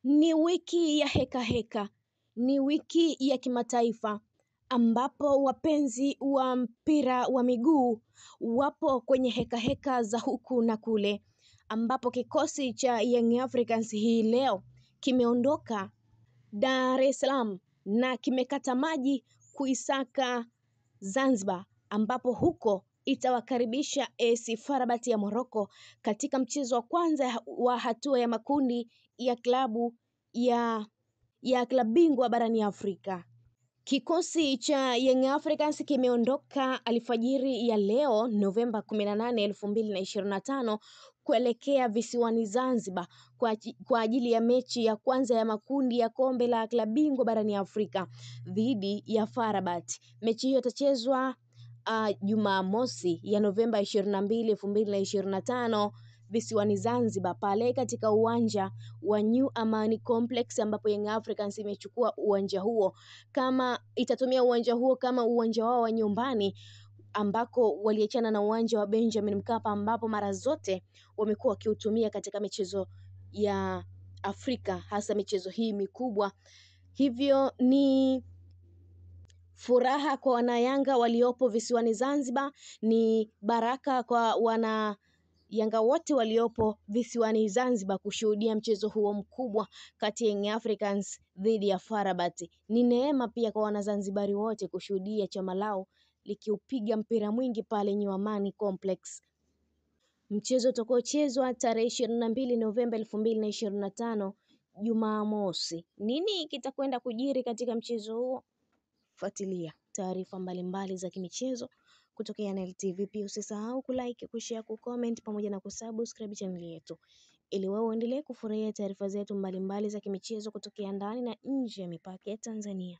Ni wiki ya heka heka, ni wiki ya kimataifa ambapo wapenzi wa mpira wa miguu wapo kwenye heka heka za huku na kule, ambapo kikosi cha Young Africans hii leo kimeondoka Dar es Salaam na kimekata maji kuisaka Zanzibar, ambapo huko itawakaribisha AS FAR Rabat ya Morocco katika mchezo wa kwanza wa hatua ya makundi ya klabu ya klabu bingwa barani Afrika. Kikosi cha Young Africans kimeondoka alfajiri ya leo Novemba 18, 2025 kuelekea visiwani Zanzibar kwa ajili ya mechi ya kwanza ya makundi ya kombe la klabu bingwa barani Afrika dhidi ya FAR Rabat. Mechi hiyo itachezwa Jumamosi ya Novemba 22, 2025 visiwani Zanzibar, pale katika uwanja wa New Amani Complex, ambapo Young Africans imechukua uwanja huo kama itatumia uwanja huo kama uwanja wao wa nyumbani, ambako waliachana na uwanja wa Benjamin Mkapa ambapo mara zote wamekuwa wakiutumia katika michezo ya Afrika, hasa michezo hii mikubwa. Hivyo ni furaha kwa wanayanga waliopo visiwani Zanzibar, ni baraka kwa wana Yanga wote waliopo visiwani Zanzibar kushuhudia mchezo huo mkubwa kati ya Young Africans dhidi ya FAR Rabat. Ni neema pia kwa Wanazanzibari wote kushuhudia chama lao likiupiga mpira mwingi pale New Amani Complex. Mchezo utakaochezwa tarehe 22 Novemba 2025 Jumamosi. Nini kitakwenda kujiri katika mchezo huo? Fuatilia taarifa mbalimbali za kimichezo kutokea Nile TV. Pia usisahau kulike, kushare, kucomment pamoja na kusubscribe channel yetu ili wewe uendelee kufurahia taarifa zetu mbalimbali za kimichezo kutokea ndani na nje ya mipaka ya Tanzania.